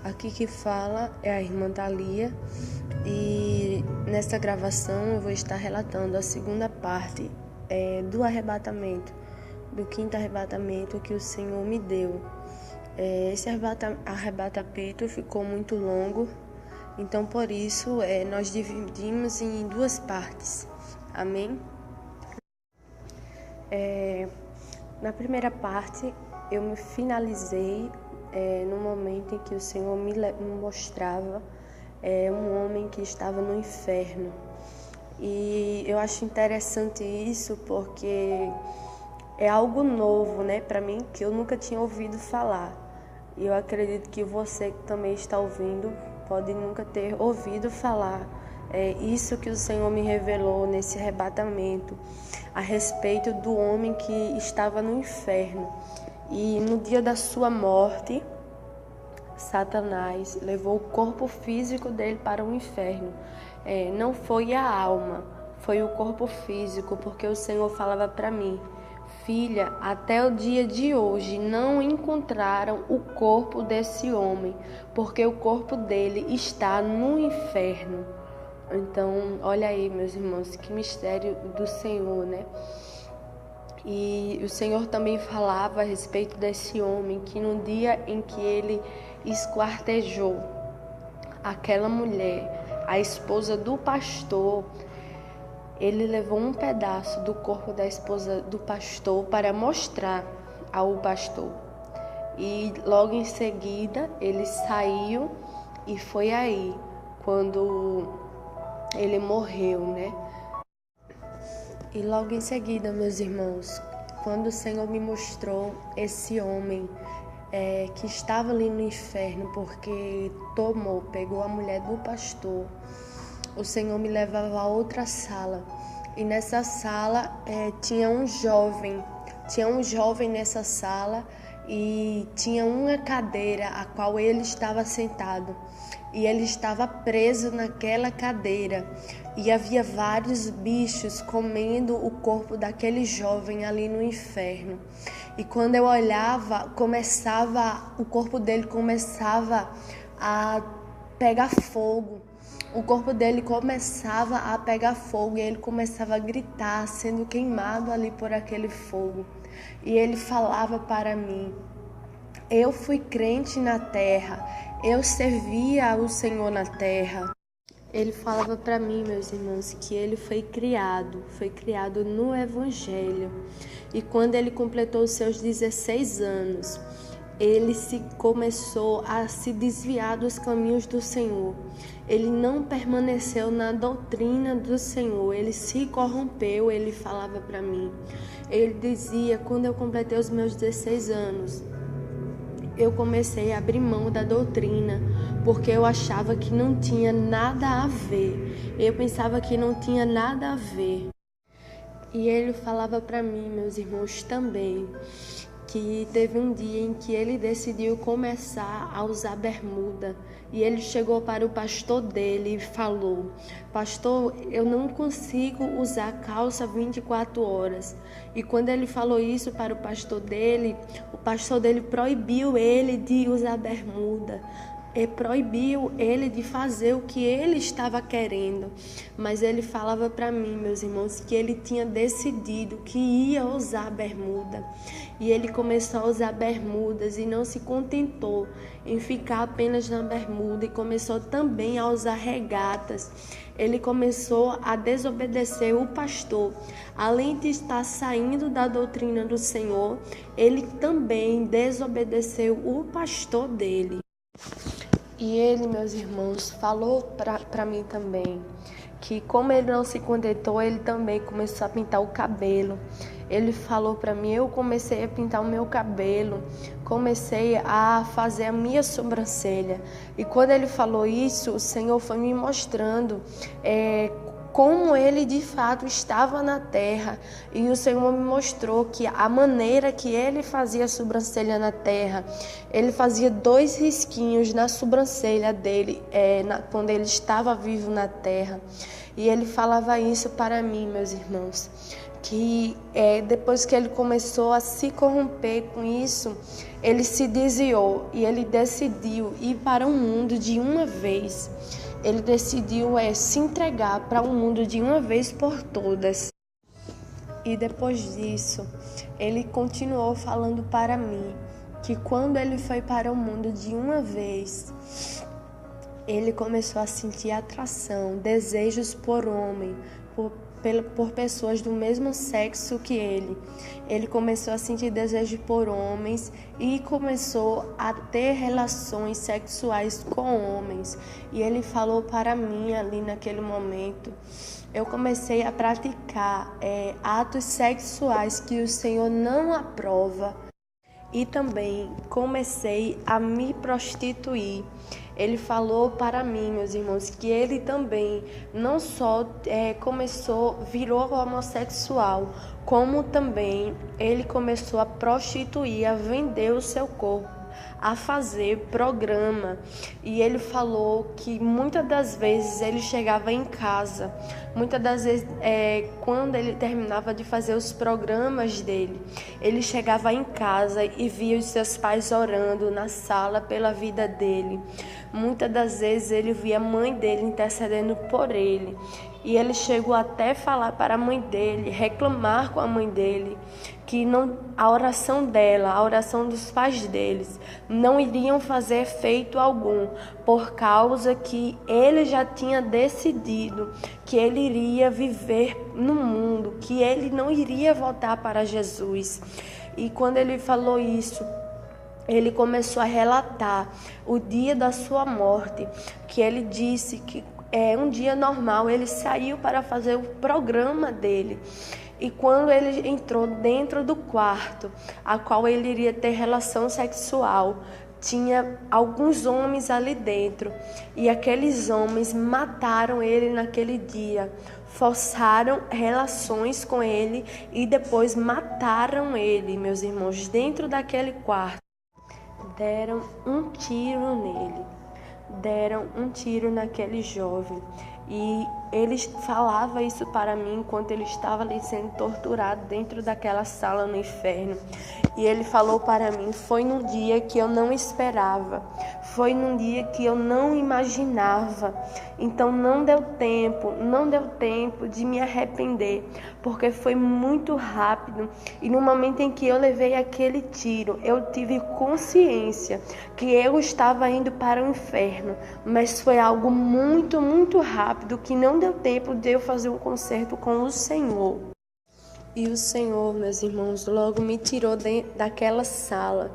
Aqui que fala é a irmã Thalia e nesta gravação eu vou estar relatando a segunda parte do arrebatamento, do quinto arrebatamento que o Senhor me deu. Esse arrebatamento ficou muito longo, então por isso nós dividimos em duas partes. Amém? Na primeira parte eu me finalizei no momento em que o Senhor me mostrava um homem que estava no inferno. E eu acho interessante isso porque é algo novo, para mim, que eu nunca tinha ouvido falar. E eu acredito que você que também está ouvindo pode nunca ter ouvido falar. Isso que o Senhor me revelou nesse arrebatamento a respeito do homem que estava no inferno. E no dia da sua morte, Satanás levou o corpo físico dele para o inferno. Não foi a alma, foi o corpo físico, porque o Senhor falava para mim: filha, até o dia de hoje não encontraram o corpo desse homem, porque o corpo dele está no inferno. Então, olha aí, meus irmãos, que mistério do Senhor, E o Senhor também falava a respeito desse homem, que no dia em que ele esquartejou aquela mulher, a esposa do pastor, ele levou um pedaço do corpo da esposa do pastor para mostrar ao pastor. E logo em seguida ele saiu e foi aí quando ele morreu, E logo em seguida, meus irmãos, quando o Senhor me mostrou esse homem que estava ali no inferno porque pegou a mulher do pastor, o Senhor me levava a outra sala. E nessa sala tinha um jovem nessa sala e tinha uma cadeira a qual ele estava sentado. E ele estava preso naquela cadeira. E havia vários bichos comendo o corpo daquele jovem ali no inferno. E quando eu olhava, o corpo dele começava a pegar fogo. O corpo dele começava a pegar fogo e ele começava a gritar, sendo queimado ali por aquele fogo. E ele falava para mim: eu fui crente na terra, eu servia ao Senhor na terra. Ele falava para mim, meus irmãos, que ele foi criado no Evangelho. E quando ele completou os seus 16 anos, ele começou a se desviar dos caminhos do Senhor. Ele não permaneceu na doutrina do Senhor, ele se corrompeu. Ele falava para mim, ele dizia: quando eu completei os meus 16 anos, eu comecei a abrir mão da doutrina, porque eu achava que não tinha nada a ver. Eu pensava que não tinha nada a ver. E ele falava para mim, meus irmãos, também, que teve um dia em que ele decidiu começar a usar bermuda. E ele chegou para o pastor dele e falou: pastor, eu não consigo usar calça 24 horas. E quando ele falou isso para o pastor dele proibiu ele de usar bermuda. E proibiu ele de fazer o que ele estava querendo. Mas ele falava para mim, meus irmãos, que ele tinha decidido que ia usar bermuda. E ele começou a usar bermudas e não se contentou em ficar apenas na bermuda e começou também a usar regatas. Ele começou a desobedecer o pastor. Além de estar saindo da doutrina do Senhor, ele também desobedeceu o pastor dele. E ele, meus irmãos, falou para mim também que, como ele não se contentou, ele também começou a pintar o cabelo. Ele falou para mim, eu comecei a pintar o meu cabelo, comecei a fazer a minha sobrancelha. E quando ele falou isso, o Senhor foi me mostrando como ele de fato estava na terra. E o Senhor me mostrou que a maneira que ele fazia a sobrancelha na terra, ele fazia 2 risquinhos na sobrancelha dele quando ele estava vivo na terra. E ele falava isso para mim, meus irmãos, que depois que ele começou a se corromper com isso, ele se desviou e ele decidiu ir para o mundo de uma vez. Ele decidiu se entregar para o mundo de uma vez por todas. E depois disso, ele continuou falando para mim que quando ele foi para o mundo de uma vez, ele começou a sentir atração, desejos por homem, por pessoas do mesmo sexo que ele. Ele começou a sentir desejo por homens e começou a ter relações sexuais com homens. E ele falou para mim ali naquele momento, eu comecei a praticar atos sexuais que o Senhor não aprova. E também comecei a me prostituir. Ele falou para mim, meus irmãos, que ele também não só virou homossexual, como também ele começou a prostituir, a vender o seu corpo, a fazer programa. E ele falou que muitas das vezes ele chegava em casa, muitas das vezes quando ele terminava de fazer os programas dele, ele chegava em casa e via os seus pais orando na sala pela vida dele. Muitas das vezes ele via a mãe dele intercedendo por ele. E ele chegou até falar para a mãe dele, reclamar com a mãe dele, que a oração dela, a oração dos pais deles, não iriam fazer efeito algum, por causa que ele já tinha decidido que ele iria viver no mundo, que ele não iria voltar para Jesus. E quando ele falou isso, ele começou a relatar o dia da sua morte, que ele disse que um dia normal, ele saiu para fazer o programa dele. E quando ele entrou dentro do quarto, a qual ele iria ter relação sexual, tinha alguns homens ali dentro. E aqueles homens mataram ele naquele dia, forçaram relações com ele e depois mataram ele, meus irmãos, dentro daquele quarto. Deram um tiro nele, deram um tiro naquele jovem. E ele falava isso para mim enquanto ele estava ali sendo torturado dentro daquela sala no inferno. E ele falou para mim, foi num dia que eu não esperava, foi num dia que eu não imaginava. Então não deu tempo de me arrepender, porque foi muito rápido. E no momento em que eu levei aquele tiro, eu tive consciência que eu estava indo para o inferno, mas foi algo muito, muito rápido, que não deu tempo de eu fazer um concerto com o Senhor. E o Senhor, meus irmãos, logo me tirou daquela sala.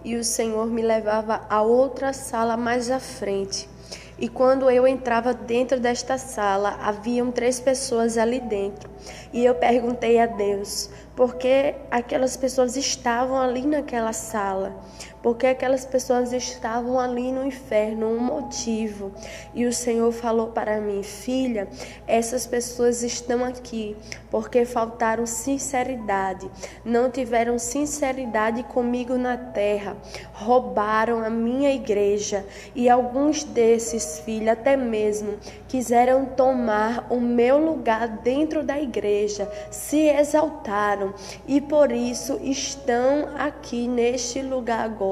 E o Senhor me levava a outra sala mais à frente. E quando eu entrava dentro desta sala, haviam 3 pessoas ali dentro. E eu perguntei a Deus, por que aquelas pessoas estavam ali naquela sala? Porque aquelas pessoas estavam ali no inferno, um motivo. E o Senhor falou para mim, filha, essas pessoas estão aqui porque faltaram sinceridade, não tiveram sinceridade comigo na terra, roubaram a minha igreja. E alguns desses, filha, até mesmo quiseram tomar o meu lugar dentro da igreja, se exaltaram e por isso estão aqui neste lugar agora.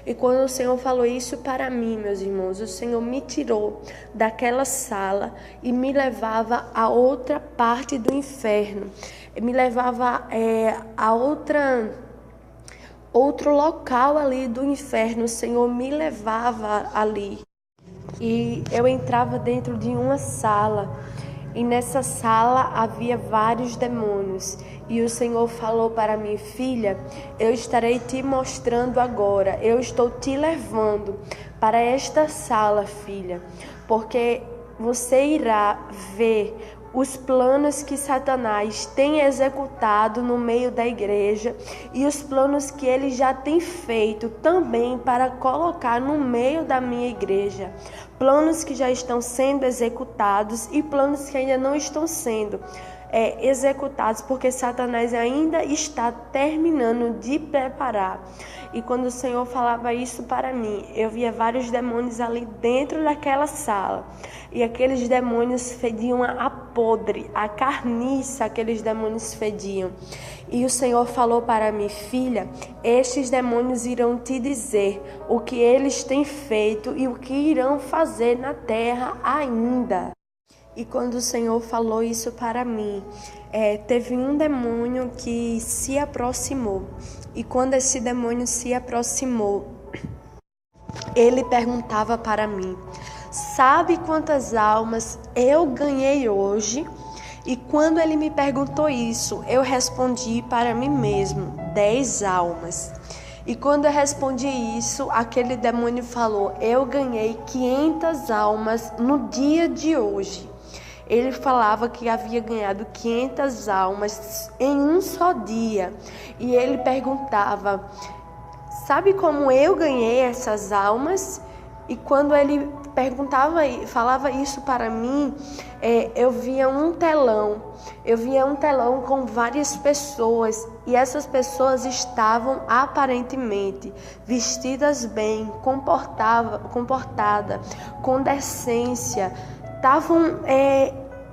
E quando o Senhor falou isso para mim, meus irmãos, o Senhor me tirou daquela sala e me levava a outra parte do inferno, me levava a outro local ali do inferno. O Senhor me levava ali e eu entrava dentro de uma sala. E nessa sala havia vários demônios. E o Senhor falou para mim, filha, eu estarei te mostrando agora. Eu estou te levando para esta sala, filha, porque você irá ver os planos que Satanás tem executado no meio da igreja e os planos que ele já tem feito também para colocar no meio da minha igreja. Planos que já estão sendo executados e planos que ainda não estão sendo executados, porque Satanás ainda está terminando de preparar. E quando o Senhor falava isso para mim, eu via vários demônios ali dentro daquela sala. E aqueles demônios fediam a podre, a carniça, aqueles demônios fediam. E o Senhor falou para mim: filha, estes demônios irão te dizer o que eles têm feito e o que irão fazer na terra ainda. E quando o Senhor falou isso para mim, teve um demônio que se aproximou. E quando esse demônio se aproximou, ele perguntava para mim: sabe quantas almas eu ganhei hoje? E quando ele me perguntou isso, eu respondi para mim mesmo: 10 almas. E quando eu respondi isso, aquele demônio falou: eu ganhei 500 almas no dia de hoje. Ele falava que havia ganhado 500 almas em um só dia. E ele perguntava: sabe como eu ganhei essas almas? E quando ele falava isso para mim, eu via um telão. Eu via um telão com várias pessoas. E essas pessoas estavam aparentemente vestidas bem, comportadas, com decência. Estavam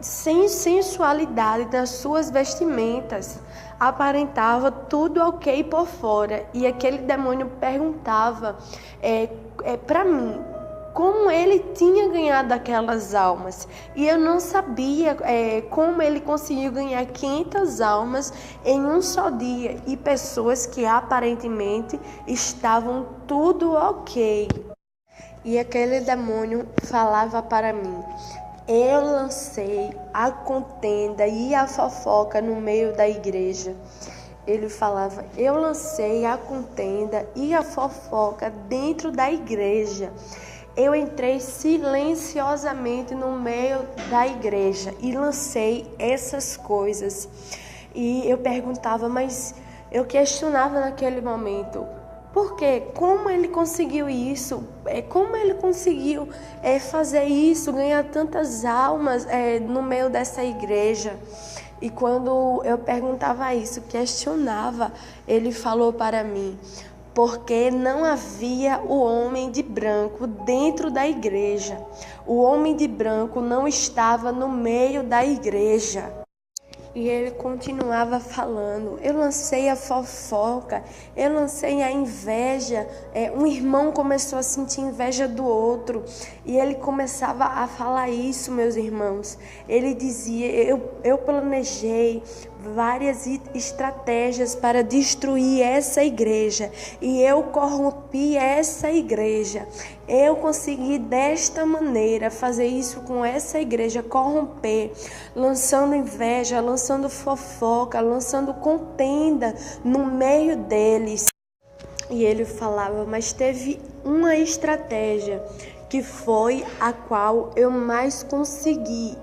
sem sensualidade nas suas vestimentas, aparentava tudo ok por fora. E aquele demônio perguntava para mim como ele tinha ganhado aquelas almas. E eu não sabia como ele conseguiu ganhar 500 almas em um só dia. E pessoas que aparentemente estavam tudo ok. E aquele demônio falava para mim: eu lancei a contenda e a fofoca no meio da igreja. Ele falava: eu lancei a contenda e a fofoca dentro da igreja. Eu entrei silenciosamente no meio da igreja e lancei essas coisas. E eu perguntava, mas eu questionava naquele momento: por quê? Como ele conseguiu isso? Como ele conseguiu fazer isso, ganhar tantas almas no meio dessa igreja? E quando eu perguntava isso, questionava, ele falou para mim: porque não havia o homem de branco dentro da igreja. O homem de branco não estava no meio da igreja. E ele continuava falando: eu lancei a fofoca, eu lancei a inveja. Um irmão começou a sentir inveja do outro. E ele começava a falar isso, meus irmãos. Ele dizia: eu planejei várias estratégias para destruir essa igreja. E eu corrompi essa igreja. Eu consegui desta maneira fazer isso com essa igreja, corromper, lançando inveja, lançando fofoca, lançando contenda no meio deles. E ele falava: mas teve uma estratégia que foi a qual eu mais consegui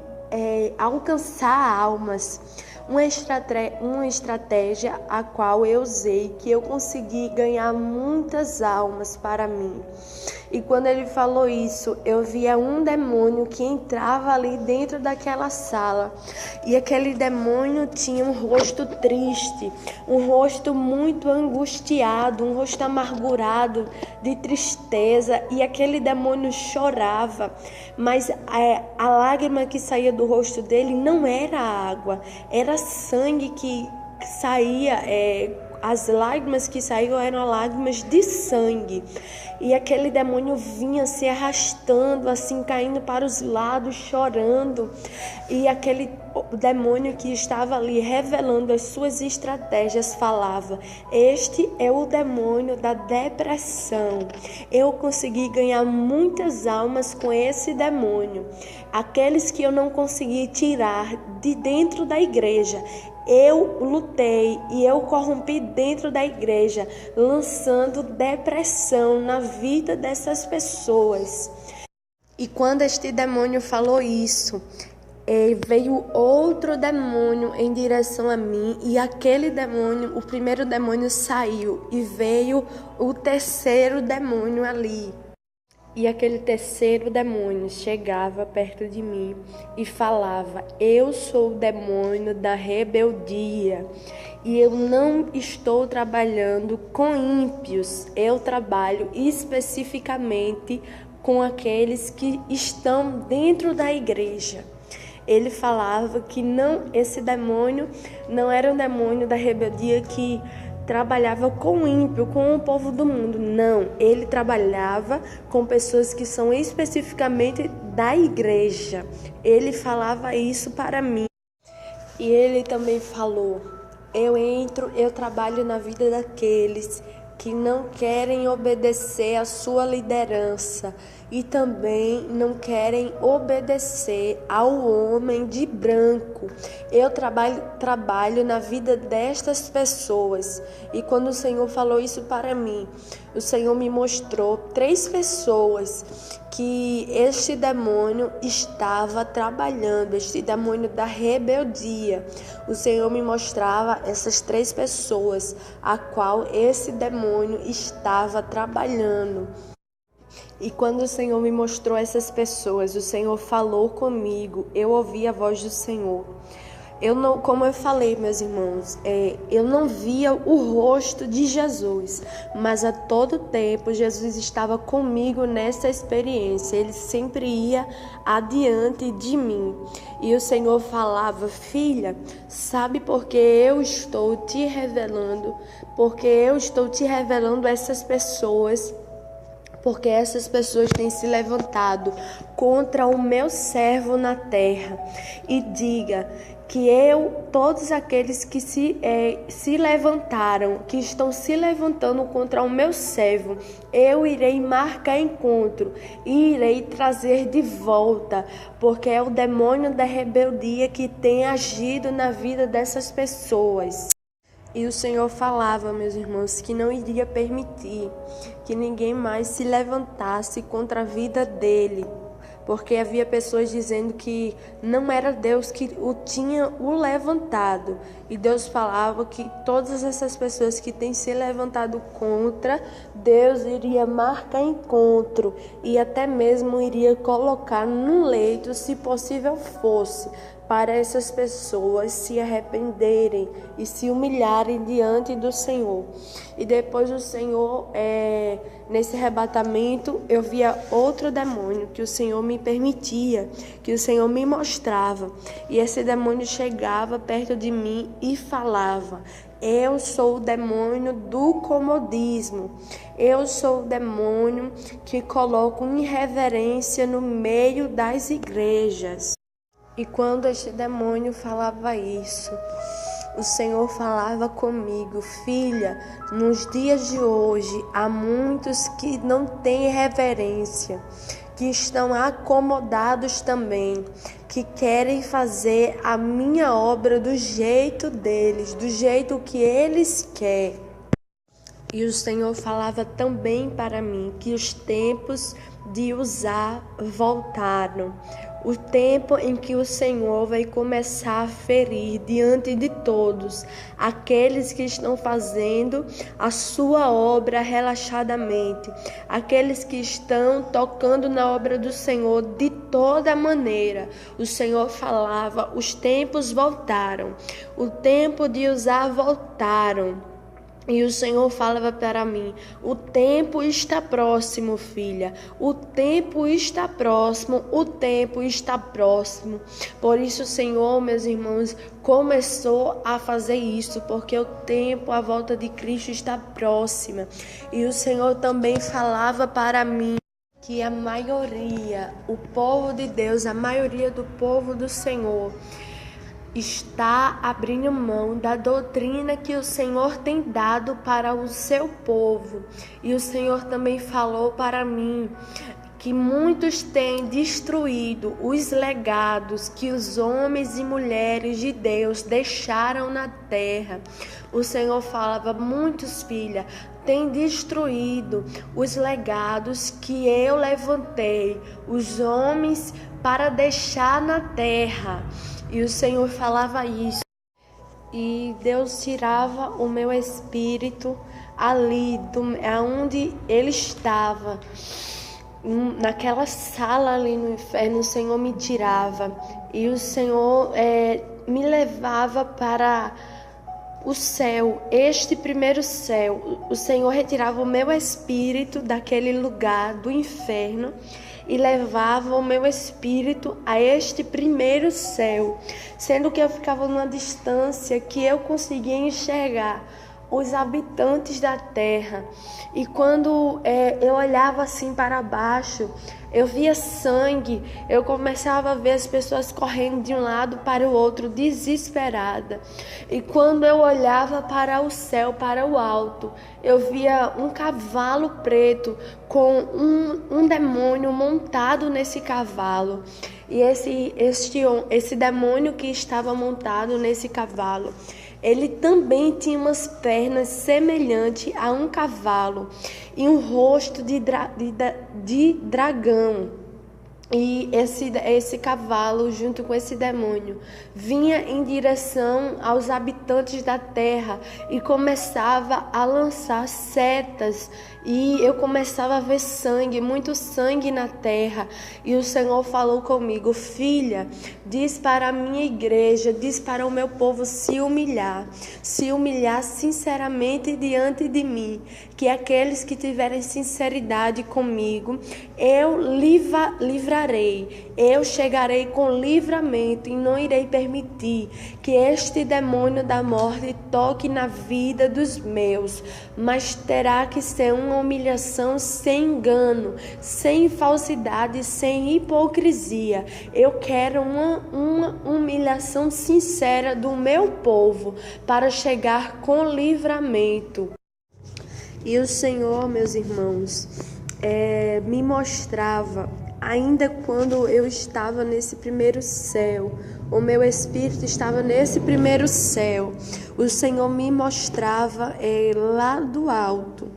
alcançar almas. Uma estratégia a qual eu usei, que eu consegui ganhar muitas almas para mim. E quando ele falou isso, eu via um demônio que entrava ali dentro daquela sala. E aquele demônio tinha um rosto triste, um rosto muito angustiado, um rosto amargurado, de tristeza. E aquele demônio chorava, mas a lágrima que saía do rosto dele não era água, era sangue que saía. As lágrimas que saíam eram lágrimas de sangue. E aquele demônio vinha se arrastando, assim, caindo para os lados, chorando. E aquele demônio que estava ali revelando as suas estratégias falava: este é o demônio da depressão. Eu consegui ganhar muitas almas com esse demônio. Aqueles que eu não consegui tirar de dentro da igreja, eu lutei e eu corrompi dentro da igreja, lançando depressão na vida dessas pessoas. E quando este demônio falou isso, veio outro demônio em direção a mim, e aquele demônio, o primeiro demônio saiu, e veio o terceiro demônio ali. E aquele terceiro demônio chegava perto de mim e falava: eu sou o demônio da rebeldia e eu não estou trabalhando com ímpios, eu trabalho especificamente com aqueles que estão dentro da igreja. Ele falava que esse demônio não era um demônio da rebeldia que trabalhava com o ímpio, com o povo do mundo. Não, ele trabalhava com pessoas que são especificamente da igreja. Ele falava isso para mim. E ele também falou: eu trabalho na vida daqueles que não querem obedecer à sua liderança e também não querem obedecer ao homem de branco. Eu trabalho na vida destas pessoas. E quando o Senhor falou isso para mim, o Senhor me mostrou 3 pessoas que este demônio estava trabalhando, este demônio da rebeldia. O Senhor me mostrava essas 3 pessoas a qual esse demônio estava trabalhando. E quando o Senhor me mostrou essas pessoas, o Senhor falou comigo, eu ouvi a voz do Senhor. Como eu falei, meus irmãos, eu não via o rosto de Jesus, mas a todo tempo Jesus estava comigo nessa experiência. Ele sempre ia adiante de mim. E o Senhor falava: filha, sabe por que eu estou te revelando? Porque eu estou te revelando essas pessoas. Porque essas pessoas têm se levantado contra o meu servo na terra. E diga que todos aqueles que se levantaram, que estão se levantando contra o meu servo, eu irei marcar encontro e irei trazer de volta, porque é o demônio da rebeldia que tem agido na vida dessas pessoas. E o Senhor falava, meus irmãos, que não iria permitir que ninguém mais se levantasse contra a vida dele, porque havia pessoas dizendo que não era Deus que tinha levantado. E Deus falava que todas essas pessoas que têm se levantado contra, Deus iria marcar encontro e até mesmo iria colocar no leito, se possível fosse, para essas pessoas se arrependerem e se humilharem diante do Senhor. E depois o Senhor, nesse arrebatamento, eu via outro demônio que o Senhor me permitia, que o Senhor me mostrava. E esse demônio chegava perto de mim e falava: eu sou o demônio do comodismo. Eu sou o demônio que coloca irreverência no meio das igrejas. E quando este demônio falava isso, o Senhor falava comigo: filha, nos dias de hoje há muitos que não têm reverência, que estão acomodados também, que querem fazer a minha obra do jeito deles, do jeito que eles querem. E o Senhor falava também para mim que os tempos de usar voltaram. O tempo em que o Senhor vai começar a ferir diante de todos aqueles que estão fazendo a sua obra relaxadamente, aqueles que estão tocando na obra do Senhor de toda maneira. O Senhor falava: os tempos voltaram, o tempo de usar voltaram. E o Senhor falava para mim: o tempo está próximo, filha. O tempo está próximo, o tempo está próximo. Por isso o Senhor, meus irmãos, começou a fazer isso, porque o tempo, a volta de Cristo está próxima. E o Senhor também falava para mim que a maioria, o povo de Deus, a maioria do povo do Senhor, está abrindo mão da doutrina que o Senhor tem dado para o seu povo. E o Senhor também falou para mim que muitos têm destruído os legados que os homens e mulheres de Deus deixaram na terra. O Senhor falava: muitos, filha, têm destruído os legados que eu levantei, os homens para deixar na terra. E o Senhor falava isso. E Deus tirava o meu espírito ali, onde ele estava. naquela sala ali no inferno, o Senhor me tirava e o Senhor me levava para o céu, este primeiro céu. O Senhor retirava o meu espírito daquele lugar do inferno e levava o meu espírito a este primeiro céu, sendo que eu ficava numa distância que eu conseguia enxergar os habitantes da terra. E quando eu olhava assim para baixo, eu via sangue, eu começava a ver as pessoas correndo de um lado para o outro, desesperada. E quando eu olhava para o céu, para o alto, eu via um cavalo preto com um demônio montado nesse cavalo. E esse demônio que estava montado nesse cavalo, ele também tinha umas pernas semelhantes a um cavalo e um rosto de dragão. E esse cavalo, junto com esse demônio, vinha em direção aos habitantes da terra e começava a lançar setas. E eu começava a ver sangue, muito sangue na terra. E o Senhor falou comigo: filha, diz para a minha igreja, diz para o meu povo se humilhar sinceramente diante de mim, que aqueles que tiverem sinceridade comigo, eu livrarei, eu chegarei com livramento e não irei permitir que este demônio da morte toque na vida dos meus, mas terá que ser uma humilhação sem engano, sem falsidade, sem hipocrisia. Eu quero uma humilhação sincera do meu povo para chegar com livramento. E o Senhor, meus irmãos, me mostrava, ainda quando eu estava nesse primeiro céu, o meu espírito estava nesse primeiro céu, o Senhor me mostrava lá do alto.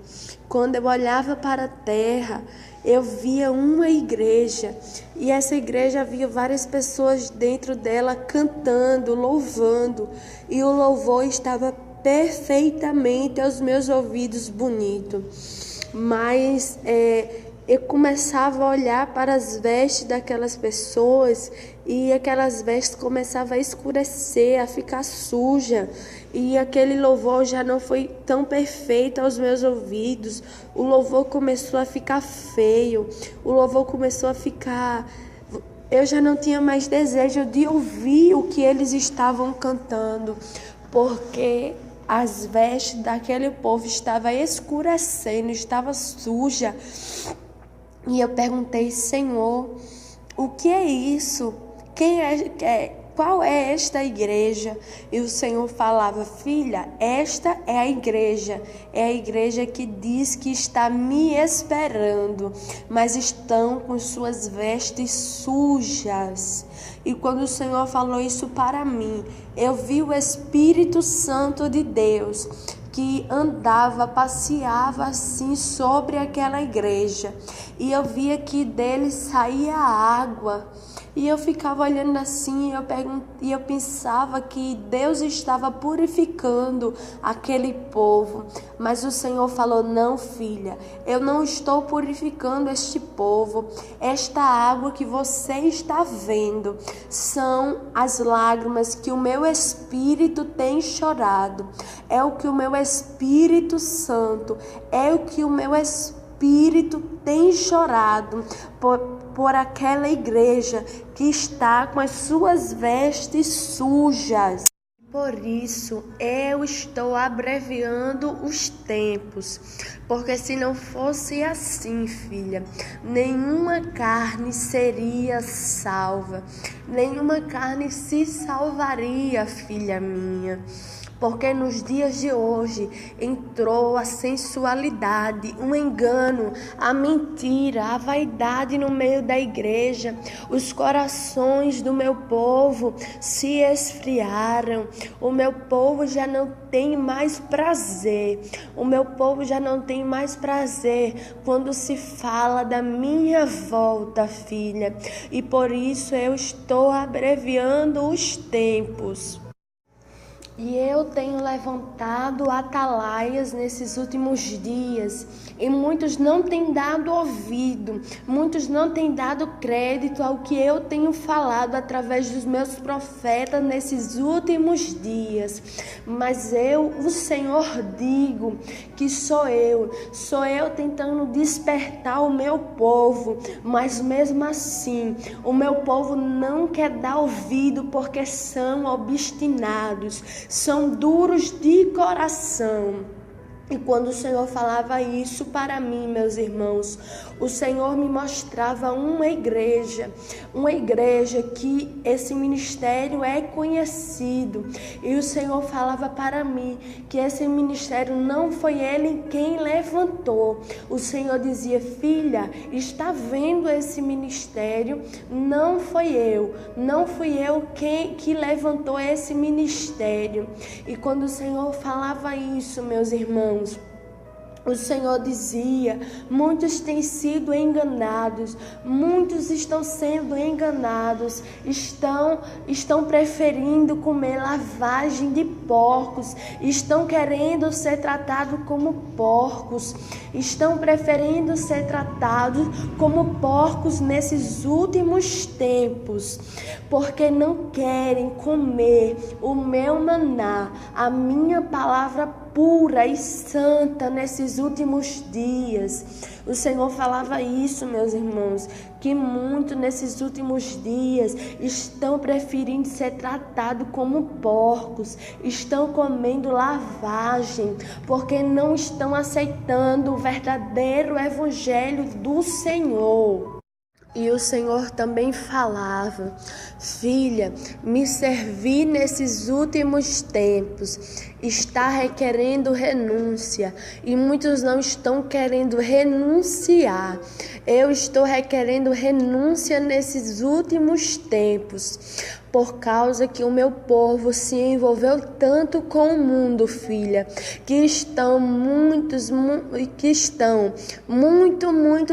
Quando eu olhava para a terra, eu via uma igreja, e essa igreja havia várias pessoas dentro dela cantando, louvando, e o louvor estava perfeitamente aos meus ouvidos bonito. Mas eu começava a olhar para as vestes daquelas pessoas e aquelas vestes começavam a escurecer, a ficar suja, e aquele louvor já não foi tão perfeito aos meus ouvidos. O louvor começou a ficar feio, o louvor começou a ficar... Eu já não tinha mais desejo de ouvir o que eles estavam cantando, porque as vestes daquele povo estavam escurecendo, estava suja. E eu perguntei: Senhor, o que é isso? Qual é esta igreja? E o Senhor falava: filha, esta é a igreja que diz que está me esperando, mas estão com suas vestes sujas. E quando o Senhor falou isso para mim, eu vi o Espírito Santo de Deus que passeava assim sobre aquela igreja. E eu via que dele saía água. E eu ficava olhando assim, e eu pensava que Deus estava purificando aquele povo. Mas o Senhor falou: não, filha, eu não estou purificando este povo. Esta água que você está vendo são as lágrimas que o meu Espírito tem chorado. É o que o meu Espírito Santo, é o que o meu Espírito tem chorado por aquela igreja que está com as suas vestes sujas. Por isso eu estou abreviando os tempos, porque se não fosse assim, filha, nenhuma carne seria salva, nenhuma carne se salvaria, filha minha. Porque nos dias de hoje entrou a sensualidade, o engano, a mentira, a vaidade no meio da igreja. Os corações do meu povo se esfriaram. O meu povo já não tem mais prazer. O meu povo já não tem mais prazer quando se fala da minha volta, filha. E por isso eu estou abreviando os tempos. E eu tenho levantado atalaias nesses últimos dias, e muitos não têm dado ouvido, muitos não têm dado crédito ao que eu tenho falado através dos meus profetas nesses últimos dias. Mas eu, o Senhor, digo que sou eu tentando despertar o meu povo, mas mesmo assim, o meu povo não quer dar ouvido porque são obstinados, são duros de coração. E quando o Senhor falava isso para mim, meus irmãos, o Senhor me mostrava uma igreja que esse ministério é conhecido. E o Senhor falava para mim que esse ministério não foi Ele quem levantou. O Senhor dizia: filha, está vendo esse ministério? Não fui eu que levantou esse ministério. E quando o Senhor falava isso, meus irmãos, o Senhor dizia: muitos têm sido enganados, muitos estão sendo enganados, estão preferindo comer lavagem de porcos, estão querendo ser tratados como porcos, estão preferindo ser tratados como porcos nesses últimos tempos, porque não querem comer o meu maná, a minha palavra pura e santa nesses últimos dias. O Senhor falava isso, meus irmãos, que muitos nesses últimos dias estão preferindo ser tratados como porcos, estão comendo lavagem, porque não estão aceitando o verdadeiro evangelho do Senhor. E o Senhor também falava: filha, me servir nesses últimos tempos está requerendo renúncia, e muitos não estão querendo renunciar. Eu estou requerendo renúncia nesses últimos tempos, por causa que o meu povo se envolveu tanto com o mundo, filha, que estão muito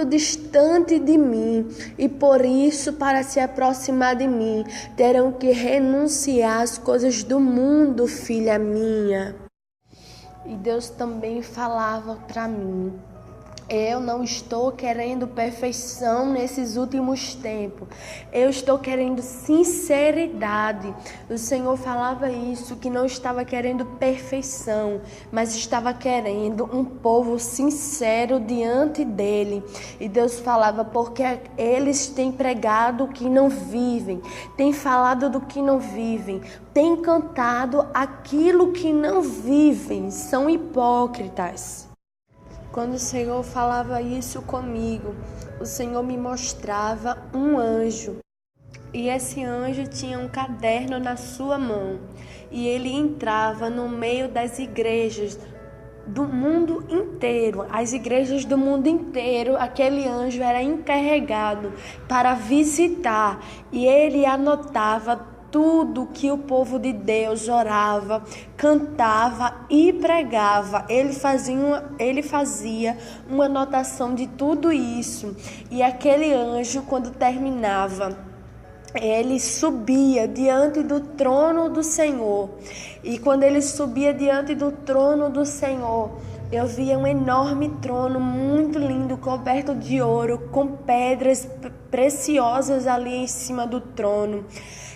distante de mim, e por isso, para se aproximar de mim, terão que renunciar às coisas do mundo, filha minha. E Deus também falava para mim: eu não estou querendo perfeição nesses últimos tempos. Eu estou querendo sinceridade. O Senhor falava isso, que não estava querendo perfeição, mas estava querendo um povo sincero diante dele. E Deus falava: porque eles têm pregado o que não vivem, têm falado do que não vivem, têm cantado aquilo que não vivem, são hipócritas. Quando o Senhor falava isso comigo, o Senhor me mostrava um anjo. E esse anjo tinha um caderno na sua mão. E ele entrava no meio das igrejas do mundo inteiro. As igrejas do mundo inteiro, aquele anjo era encarregado para visitar. E ele anotava tudo que o povo de Deus orava, cantava e pregava. Ele fazia uma anotação de tudo isso. E aquele anjo, quando terminava, ele subia diante do trono do Senhor. E quando ele subia diante do trono do Senhor, eu via um enorme trono muito lindo, coberto de ouro, com pedras preciosas ali em cima do trono.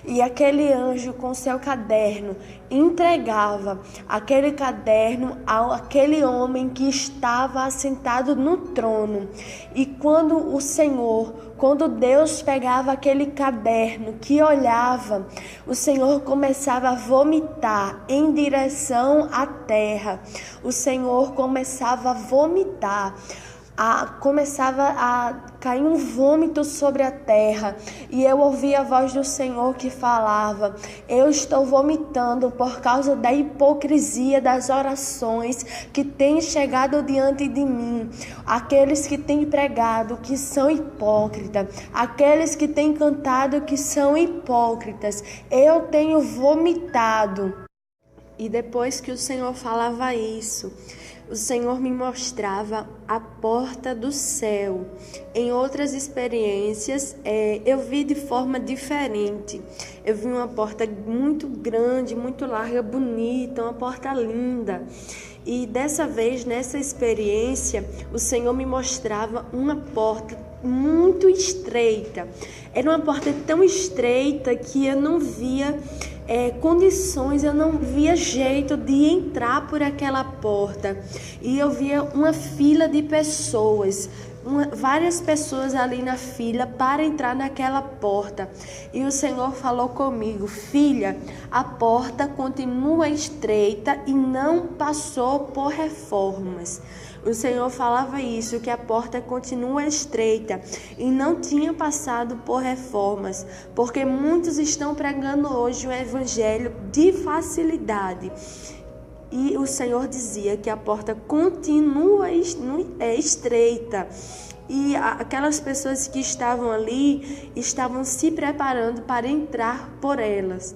E aquele anjo, com seu caderno, entregava aquele caderno àquele homem que estava assentado no trono. E quando Deus pegava aquele caderno que olhava, o Senhor começava a vomitar em direção à terra. O Senhor começava a vomitar. Começava a cair um vômito sobre a terra, e eu ouvi a voz do Senhor que falava: eu estou vomitando por causa da hipocrisia das orações que têm chegado diante de mim, aqueles que têm pregado que são hipócritas, aqueles que têm cantado que são hipócritas, eu tenho vomitado. E depois que o Senhor falava isso, o Senhor me mostrava a porta do céu. Em outras experiências, eu vi de forma diferente. Eu vi uma porta muito grande, muito larga, bonita, uma porta linda. E dessa vez, nessa experiência, o Senhor me mostrava uma porta muito estreita. Era uma porta tão estreita que eu não via condições, eu não via jeito de entrar por aquela porta. E eu via uma fila de pessoas, várias pessoas ali na fila para entrar naquela porta. E o Senhor falou comigo: filha, a porta continua estreita e não passou por reformas. O Senhor falava isso, que a porta continua estreita e não tinha passado por reformas, porque muitos estão pregando hoje o evangelho de facilidade. E o Senhor dizia que a porta continua estreita. E aquelas pessoas que estavam ali estavam se preparando para entrar por elas.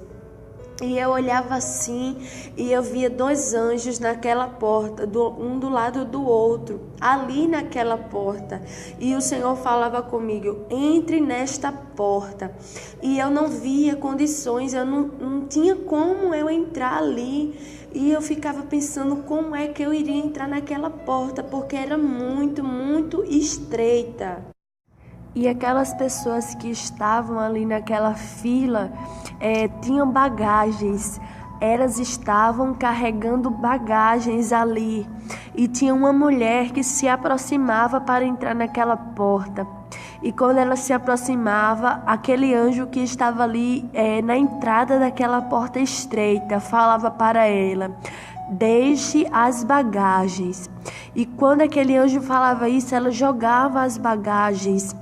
E eu olhava assim e eu via dois anjos naquela porta, um do lado do outro, ali naquela porta. E o Senhor falava comigo: entre nesta porta. E eu não via condições, eu não tinha como eu entrar ali. E eu ficava pensando como é que eu iria entrar naquela porta, porque era muito, muito estreita. E aquelas pessoas que estavam ali naquela fila tinham bagagens. Elas estavam carregando bagagens ali. E tinha uma mulher que se aproximava para entrar naquela porta. E quando ela se aproximava, aquele anjo que estava ali na entrada daquela porta estreita falava para ela: deixe as bagagens. E quando aquele anjo falava isso, ela jogava as bagagens.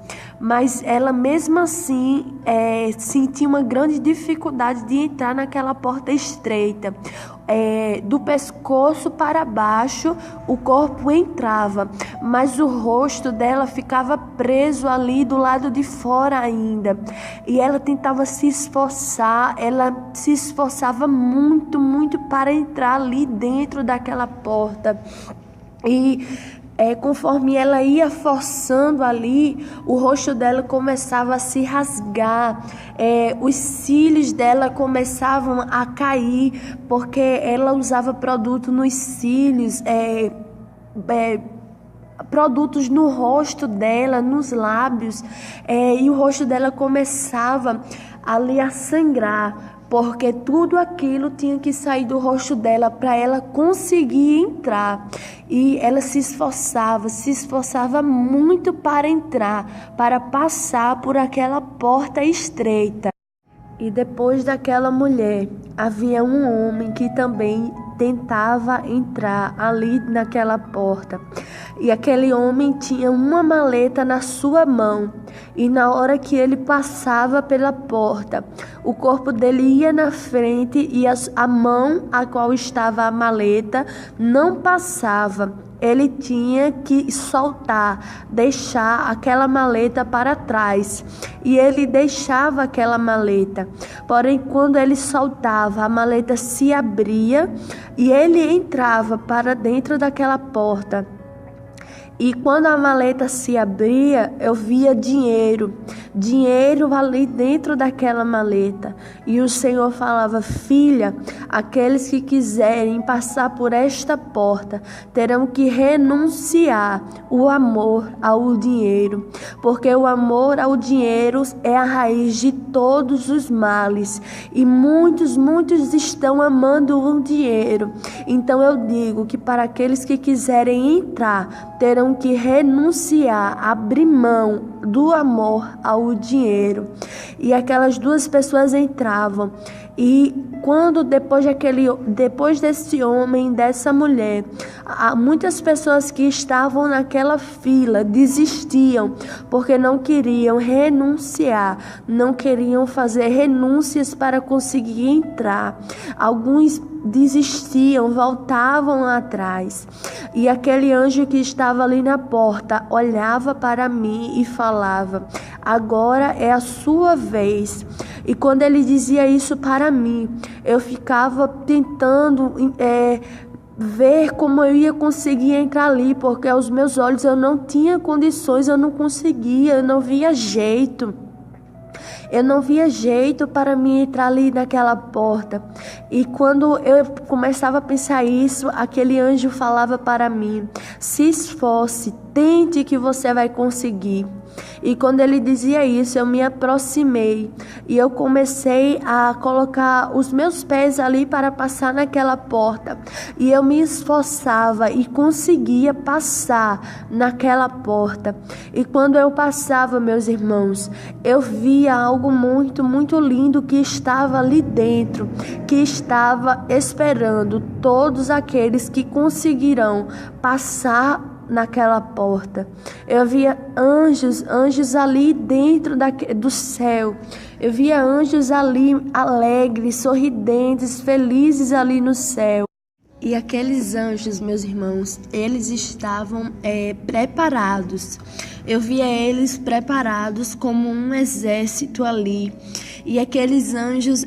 Mas ela mesmo assim sentia uma grande dificuldade de entrar naquela porta estreita. Do pescoço para baixo o corpo entrava, mas o rosto dela ficava preso ali do lado de fora ainda. E ela tentava se esforçar, ela se esforçava muito, muito para entrar ali dentro daquela porta. E conforme ela ia forçando ali, o rosto dela começava a se rasgar, os cílios dela começavam a cair, porque ela usava produto nos cílios, produtos no rosto dela, nos lábios, e o rosto dela começava ali a sangrar, porque tudo aquilo tinha que sair do rosto dela para ela conseguir entrar. E ela se esforçava muito para entrar, para passar por aquela porta estreita. E depois daquela mulher, havia um homem que também tentava entrar ali naquela porta. E aquele homem tinha uma maleta na sua mão. E na hora que ele passava pela porta, o corpo dele ia na frente e a mão a qual estava a maleta não passava. Ele tinha que soltar, deixar aquela maleta para trás. E ele deixava aquela maleta. Porém, quando ele soltava, a maleta se abria e ele entrava para dentro daquela porta. E quando a maleta se abria, eu via dinheiro ali dentro daquela maleta. E o Senhor falava: filha, aqueles que quiserem passar por esta porta terão que renunciar o amor ao dinheiro, porque o amor ao dinheiro é a raiz de todos os males. E muitos estão amando o dinheiro. Então eu digo que para aqueles que quiserem entrar, terão que renunciar, abrir mão do amor ao dinheiro. E aquelas duas pessoas entravam. E quando depois desse homem, dessa mulher, muitas pessoas que estavam naquela fila desistiam, porque não queriam renunciar, não queriam fazer renúncias para conseguir entrar. Alguns desistiam, voltavam atrás. E aquele anjo que estava ali na porta olhava para mim e falava: agora é a sua vez. E quando ele dizia isso para mim, eu ficava tentando ver como eu ia conseguir entrar ali, porque aos meus olhos eu não tinha condições, eu não conseguia, eu não via jeito. Eu não via jeito para mim entrar ali naquela porta. E quando eu começava a pensar isso, aquele anjo falava para mim: se esforce, tente que você vai conseguir. E quando ele dizia isso, eu me aproximei e eu comecei a colocar os meus pés ali para passar naquela porta. E eu me esforçava e conseguia passar naquela porta. E quando eu passava, meus irmãos, eu via algo muito, muito lindo que estava ali dentro, que estava esperando todos aqueles que conseguirão passar naquela porta. Eu via anjos ali dentro do céu. Eu via anjos ali alegres, sorridentes, felizes ali no céu. E aqueles anjos, meus irmãos, eles estavam preparados. Eu via eles preparados como um exército ali. E aqueles anjos,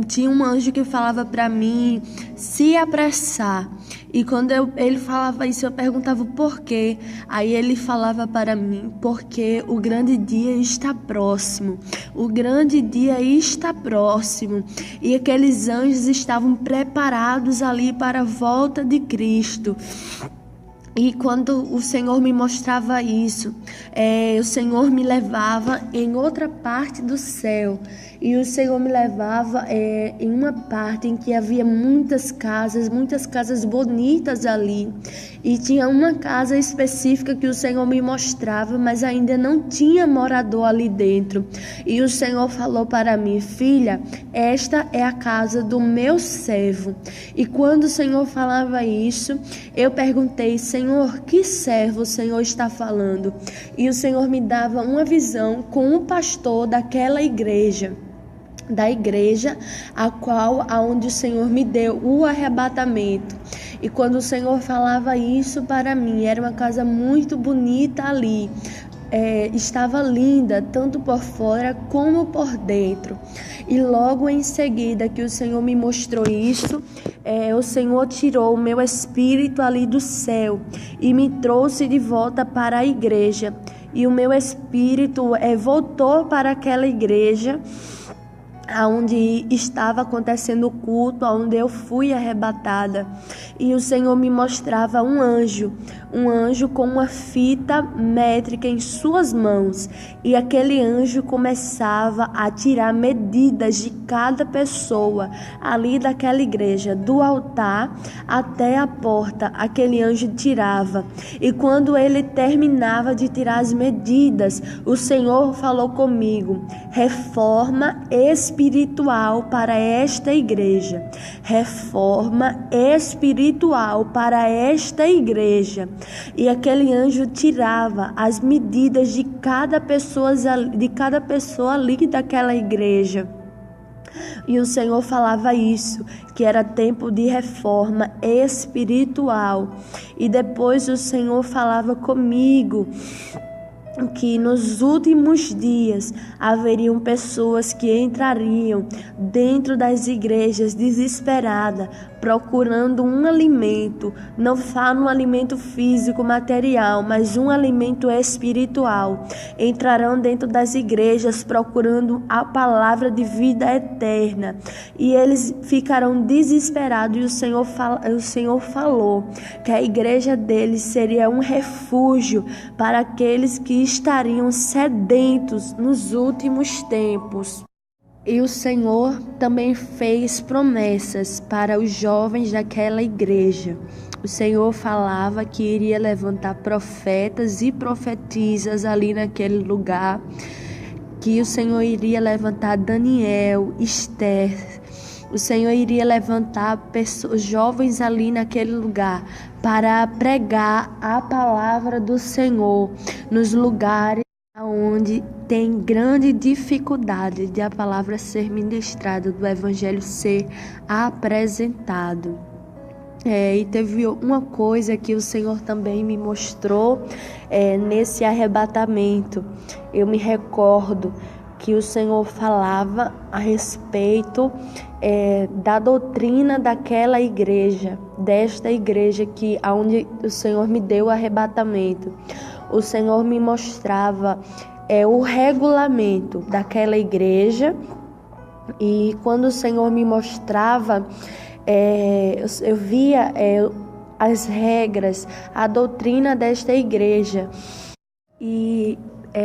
tinha um anjo que falava para mim se apressar. E quando ele falava isso, eu perguntava o porquê. Aí ele falava para mim: porque o grande dia está próximo. O grande dia está próximo. E aqueles anjos estavam preparados ali para a volta de Cristo. E quando o Senhor me mostrava isso, o Senhor me levava em outra parte do céu. E o Senhor me levava em uma parte em que havia muitas casas bonitas ali. E tinha uma casa específica que o Senhor me mostrava, mas ainda não tinha morador ali dentro. E o Senhor falou para mim: filha, esta é a casa do meu servo. E quando o Senhor falava isso, eu perguntei: Senhor, que servo o Senhor está falando? E o Senhor me dava uma visão com o pastor daquela igreja. Da igreja aonde o Senhor me deu o arrebatamento. E quando o Senhor falava isso para mim, era uma casa muito bonita ali. Estava linda, tanto por fora como por dentro. E logo em seguida que o Senhor me mostrou isso, o Senhor tirou o meu espírito ali do céu e me trouxe de volta para a igreja. E o meu espírito voltou para aquela igreja aonde estava acontecendo o culto, aonde eu fui arrebatada. E o Senhor me mostrava um anjo com uma fita métrica em suas mãos. E aquele anjo começava a tirar medidas de cada pessoa ali daquela igreja, do altar até a porta. Aquele anjo tirava. E quando ele terminava de tirar as medidas, o Senhor falou comigo: reforma espiritual para esta igreja. Reforma espiritual para esta igreja. E aquele anjo tirava as medidas de cada pessoa ali daquela igreja. E o Senhor falava isso, que era tempo de reforma espiritual. E depois o Senhor falava comigo que nos últimos dias haveriam pessoas que entrariam dentro das igrejas desesperadas, procurando um alimento. Não falo um alimento físico, material, mas um alimento espiritual. Entrarão dentro das igrejas procurando a palavra de vida eterna. E eles ficarão desesperados. E o Senhor falou que a igreja deles seria um refúgio para aqueles que estariam sedentos nos últimos tempos. E o Senhor também fez promessas para os jovens daquela igreja. O Senhor falava que iria levantar profetas e profetisas ali naquele lugar, que o Senhor iria levantar Daniel, Esther. O Senhor iria levantar pessoas, jovens ali naquele lugar para pregar a palavra do Senhor nos lugares onde tem grande dificuldade de a palavra ser ministrada, do evangelho ser apresentado. E teve uma coisa que o Senhor também me mostrou nesse arrebatamento. Eu me recordo que o Senhor falava a respeito da doutrina daquela igreja, desta igreja que aonde o Senhor me deu o arrebatamento. O Senhor me mostrava o regulamento daquela igreja, e quando o Senhor me mostrava, eu via as regras, a doutrina desta igreja. E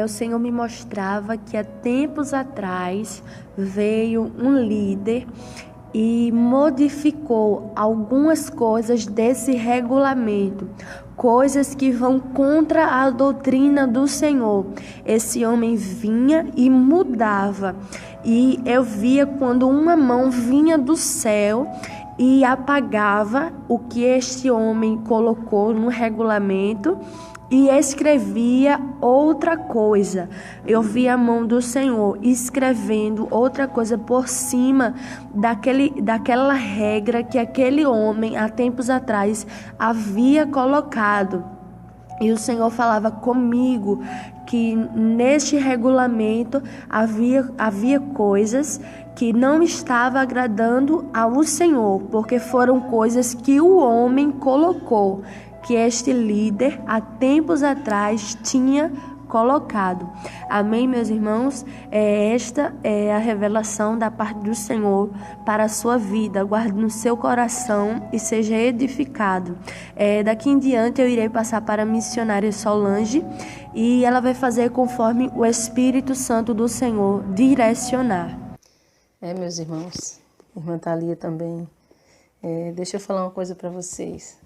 o Senhor me mostrava que há tempos atrás veio um líder e modificou algumas coisas desse regulamento, coisas que vão contra a doutrina do Senhor. Esse homem vinha e mudava, e eu via quando uma mão vinha do céu e apagava o que este homem colocou no regulamento e escrevia outra coisa. Eu vi a mão do Senhor escrevendo outra coisa por cima daquela regra que aquele homem, há tempos atrás, havia colocado. E o Senhor falava comigo que neste regulamento havia coisas que não estava agradando ao Senhor, porque foram coisas que o homem colocou, que este líder há tempos atrás tinha colocado. Amém, meus irmãos? Esta é a revelação da parte do Senhor para a sua vida. Guarde no seu coração e seja edificado. Daqui em diante eu irei passar para a missionária Solange, e ela vai fazer conforme o Espírito Santo do Senhor direcionar. Meus irmãos, irmã Thalia também, deixa eu falar uma coisa para vocês.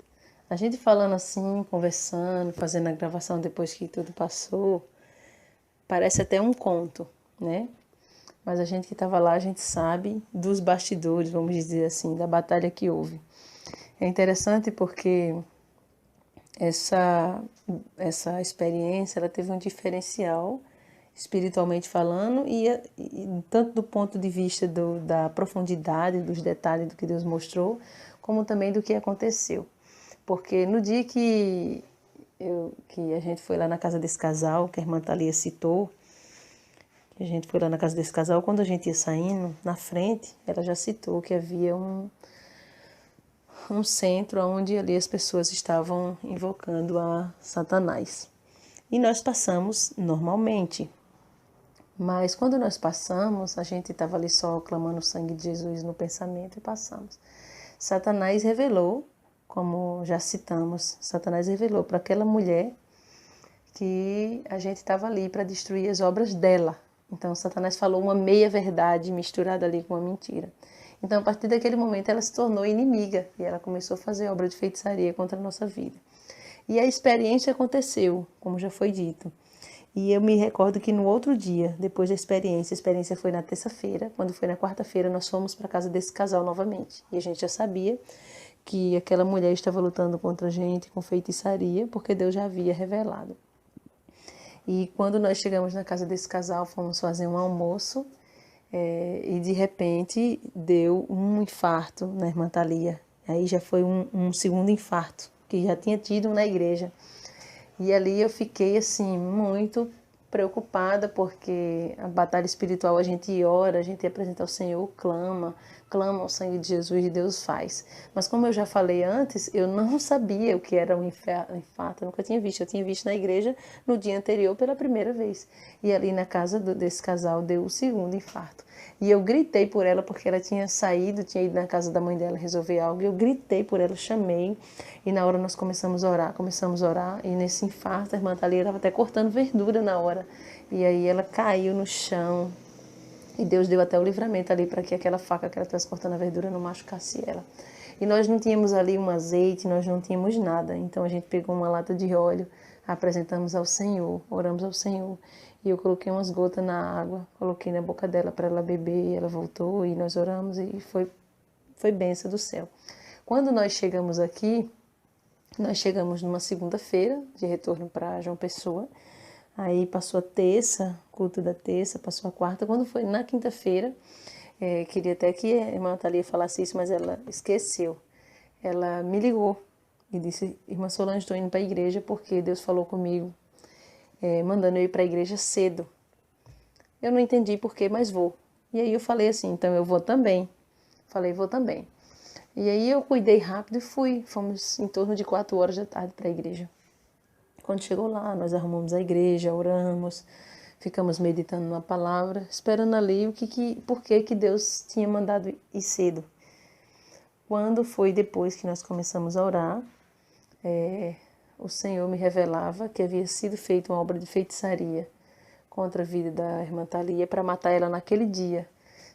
A gente falando assim, conversando, fazendo a gravação depois que tudo passou, parece até um conto, né? Mas a gente que estava lá, a gente sabe dos bastidores, vamos dizer assim, da batalha que houve. É interessante porque essa experiência, ela teve um diferencial, espiritualmente falando, e tanto do ponto de vista da profundidade, dos detalhes do que Deus mostrou, como também do que aconteceu. Porque no dia que a gente foi lá na casa desse casal, que a irmã Thalia citou, que a gente foi lá na casa desse casal, quando a gente ia saindo, na frente, ela já citou que havia um centro onde ali as pessoas estavam invocando a Satanás. E nós passamos normalmente. Mas quando nós passamos, a gente estava ali só clamando o sangue de Jesus no pensamento e passamos. Satanás revelou, como já citamos, Satanás revelou para aquela mulher que a gente estava ali para destruir as obras dela. Então, Satanás falou uma meia-verdade misturada ali com uma mentira. Então, a partir daquele momento, ela se tornou inimiga e ela começou a fazer obra de feitiçaria contra a nossa vida. E a experiência aconteceu, como já foi dito. E eu me recordo que no outro dia, depois da experiência, a experiência foi na terça-feira, quando foi na quarta-feira, nós fomos para a casa desse casal novamente. E a gente já sabia que aquela mulher estava lutando contra a gente com feitiçaria, porque Deus já havia revelado. E quando nós chegamos na casa desse casal, fomos fazer um almoço, e de repente deu um infarto na irmã Thalia. Aí já foi um segundo infarto, que já tinha tido na igreja. E ali eu fiquei assim, muito preocupada, porque a batalha espiritual a gente ora, a gente apresenta ao Senhor, clama ao sangue de Jesus e Deus faz. Mas como eu já falei antes, eu não sabia o que era um infarto, eu nunca tinha visto. Eu tinha visto na igreja no dia anterior pela primeira vez. E ali na casa desse casal deu o segundo infarto. E eu gritei por ela, porque ela tinha saído, tinha ido na casa da mãe dela resolver algo. E eu gritei por ela, chamei. E na hora nós começamos a orar. E nesse infarto, a irmã Thalia estava até cortando verdura na hora. E aí ela caiu no chão. E Deus deu até o livramento ali para que aquela faca que ela estivesse cortando a verdura não machucasse ela. E nós não tínhamos ali um azeite, nós não tínhamos nada. Então a gente pegou uma lata de óleo, apresentamos ao Senhor, oramos ao Senhor. E eu coloquei umas gotas na água, coloquei na boca dela para ela beber, e ela voltou e nós oramos e foi bênção do céu. Quando nós chegamos aqui, nós chegamos numa segunda-feira, de retorno para João Pessoa. Aí passou a terça, culto da terça, passou a quarta. Quando foi na quinta-feira, queria até que a irmã Thalia falasse isso, mas ela esqueceu. Ela me ligou e disse: irmã Solange, estou indo para a igreja porque Deus falou comigo, mandando eu ir para a igreja cedo. Eu não entendi por quê, mas vou. E aí eu falei assim, então eu vou também. Falei, vou também. E aí eu cuidei rápido e fui. Fomos em torno de 4 horas da tarde para a igreja. Quando chegou lá, nós arrumamos a igreja, oramos, ficamos meditando na palavra, esperando ali por que Deus tinha mandado ir cedo. Quando foi depois que nós começamos a orar, o Senhor me revelava que havia sido feita uma obra de feitiçaria contra a vida da irmã Thalia para matar ela naquele dia.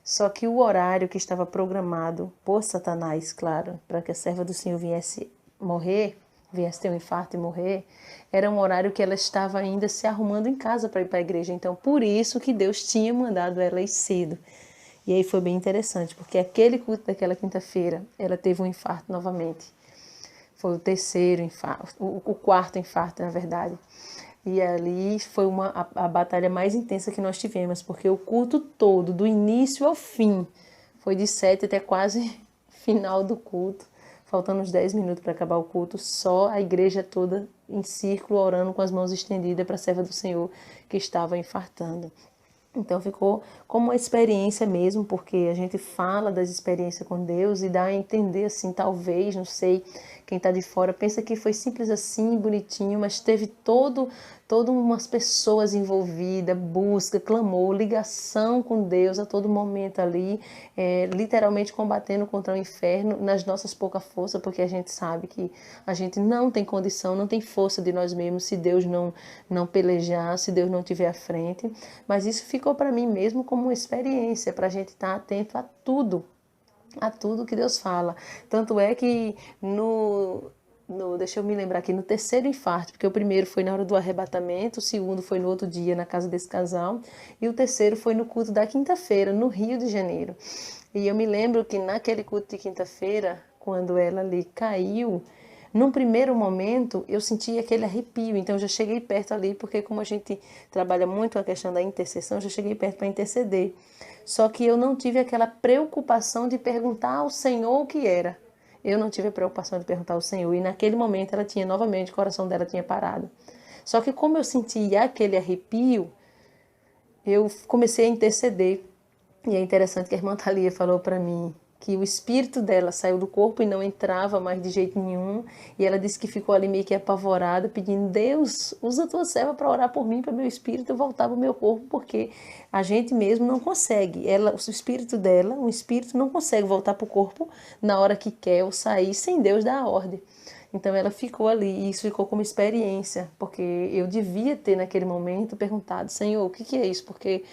Só que o horário que estava programado por Satanás, claro, para que a serva do Senhor viesse morrer, viesse ter um infarto e morrer, era um horário que ela estava ainda se arrumando em casa para ir para a igreja. Então, por isso que Deus tinha mandado ela ir cedo. E aí foi bem interessante, porque aquele culto daquela quinta-feira, ela teve um infarto novamente. Foi o terceiro infarto, o quarto infarto, na verdade. E ali foi a batalha mais intensa que nós tivemos, porque o culto todo, do início ao fim, foi de 7 até quase final do culto, faltando uns 10 minutos para acabar o culto, só a igreja toda em círculo, orando com as mãos estendidas para a serva do Senhor que estava infartando. Então ficou como uma experiência mesmo, porque a gente fala das experiências com Deus e dá a entender assim, talvez, não sei, quem está de fora pensa que foi simples assim, bonitinho, mas teve todas umas pessoas envolvidas, busca, clamor, ligação com Deus a todo momento ali, literalmente combatendo contra o inferno nas nossas poucas forças, porque a gente sabe que a gente não tem condição, não tem força de nós mesmos se Deus não pelejar, se Deus não estiver à frente, mas isso ficou para mim mesmo como uma experiência, para a gente estar atento a tudo que Deus fala. Tanto é que deixa eu me lembrar aqui, no terceiro infarto, porque o primeiro foi na hora do arrebatamento, o segundo foi no outro dia na casa desse casal, e o terceiro foi no culto da quinta-feira, no Rio de Janeiro. E eu me lembro que naquele culto de quinta-feira, quando ela ali caiu, num primeiro momento eu senti aquele arrepio, então eu já cheguei perto ali, porque como a gente trabalha muito a questão da intercessão, eu já cheguei perto para interceder. Só que eu não tive aquela preocupação de perguntar ao Senhor o que era. Eu não tive a preocupação de perguntar ao Senhor. E naquele momento ela tinha novamente, o coração dela tinha parado. Só que como eu sentia aquele arrepio, eu comecei a interceder. E é interessante que a irmã Thalia falou para mim que o espírito dela saiu do corpo e não entrava mais de jeito nenhum. E ela disse que ficou ali meio que apavorada, pedindo: Deus, usa a tua serva para orar por mim, para meu espírito voltar para o meu corpo, porque a gente mesmo não consegue. O espírito dela, o espírito não consegue voltar para o corpo na hora que quer ou sair sem Deus dar a ordem. Então ela ficou ali e isso ficou como experiência, porque eu devia ter naquele momento perguntado: Senhor, o que é isso? Porque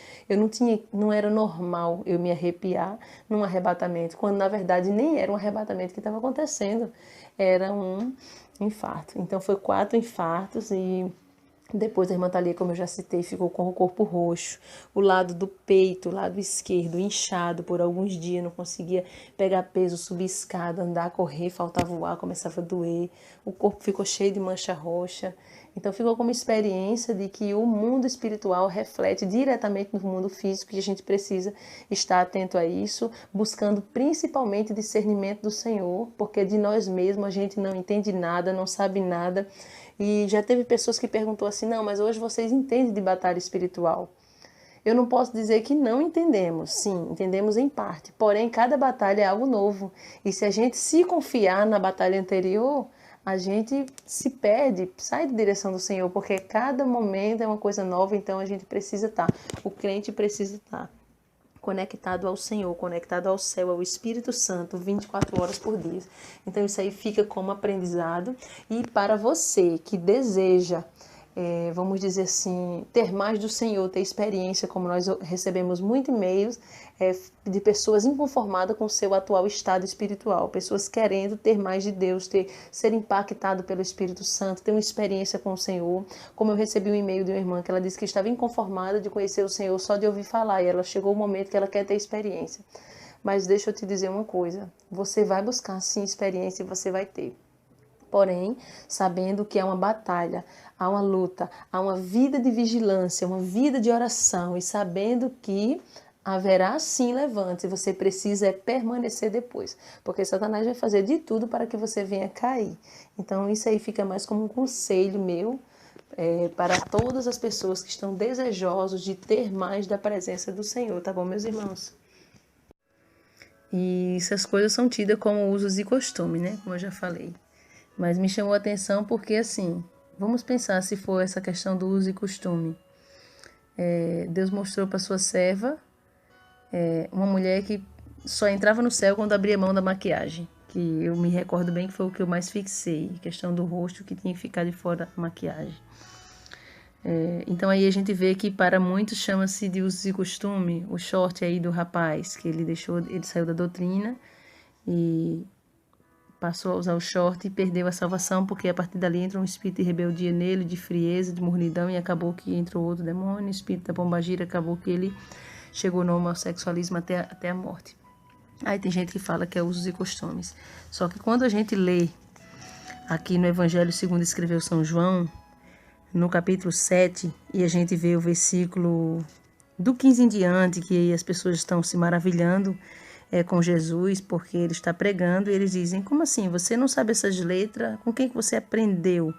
não era normal eu me arrepiar num arrebatamento, quando na verdade nem era um arrebatamento que estava acontecendo, era um infarto. Então foi 4 infartos e depois a irmã Thalia, como eu já citei, ficou com o corpo roxo, o lado do peito, o lado esquerdo, inchado por alguns dias, não conseguia pegar peso, subir escada, andar, correr, faltava o ar, começava a doer, o corpo ficou cheio de mancha roxa. Então ficou como experiência de que o mundo espiritual reflete diretamente no mundo físico e a gente precisa estar atento a isso, buscando principalmente discernimento do Senhor, porque de nós mesmos a gente não entende nada, não sabe nada. E já teve pessoas que perguntou assim: não, mas hoje vocês entendem de batalha espiritual? Eu não posso dizer que não entendemos, sim, entendemos em parte, porém cada batalha é algo novo. E se a gente se confiar na batalha anterior, a gente se perde, sai da direção do Senhor, porque cada momento é uma coisa nova, então a gente precisa estar, o crente precisa estar conectado ao Senhor, conectado ao céu, ao Espírito Santo, 24 horas por dia. Então isso aí fica como aprendizado. E para você que deseja, vamos dizer assim, ter mais do Senhor, ter experiência, como nós recebemos muitos e-mails de pessoas inconformadas com o seu atual estado espiritual, pessoas querendo ter mais de Deus, ser impactado pelo Espírito Santo, ter uma experiência com o Senhor. Como eu recebi um e-mail de uma irmã que ela disse que estava inconformada de conhecer o Senhor só de ouvir falar, e ela chegou o momento que ela quer ter experiência. Mas deixa eu te dizer uma coisa, você vai buscar sim experiência e você vai ter. Porém, sabendo que há uma batalha, há uma luta, há uma vida de vigilância, uma vida de oração, e sabendo que haverá sim levante, você precisa permanecer depois, porque Satanás vai fazer de tudo para que você venha cair. Então isso aí fica mais como um conselho meu, para todas as pessoas que estão desejosos de ter mais da presença do Senhor, tá bom, meus irmãos? E essas coisas são tidas como usos e costume, né? Como eu já falei. Mas me chamou a atenção porque, assim, vamos pensar se for essa questão do uso e costume. Deus mostrou para sua serva uma mulher que só entrava no céu quando abria mão da maquiagem. Que eu me recordo bem que foi o que eu mais fixei. Questão do rosto que tinha que ficar de fora da maquiagem. Então aí a gente vê que para muitos chama-se de uso e costume o short aí do rapaz, que ele saiu da doutrina e passou a usar o short e perdeu a salvação, porque a partir dali entra um espírito de rebeldia nele, de frieza, de mornidão, e acabou que entrou outro demônio, o espírito da pombagira, acabou que ele chegou no homossexualismo até a morte. Aí tem gente que fala que é usos e costumes. Só que quando a gente lê aqui no Evangelho segundo escreveu São João, no capítulo 7, e a gente vê o versículo do 15 em diante, que as pessoas estão se maravilhando com Jesus, porque ele está pregando, e eles dizem, como assim, você não sabe essas letras? Com quem que você aprendeu?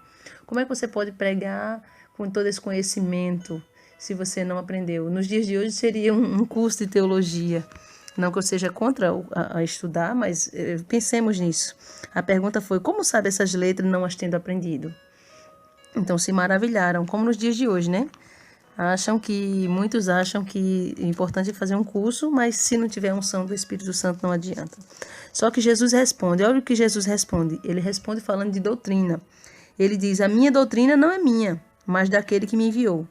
Como é que você pode pregar com todo esse conhecimento, se você não aprendeu? Nos dias de hoje seria um curso de teologia. Não que eu seja contra a estudar, mas pensemos nisso. A pergunta foi, como sabe essas letras não as tendo aprendido? Então se maravilharam, como nos dias de hoje, né? Muitos acham que é importante fazer um curso, mas se não tiver a unção do Espírito Santo não adianta. Só que Jesus responde, olha o que Jesus responde. Ele responde falando de doutrina. Ele diz, a minha doutrina não é minha, mas daquele que me enviou.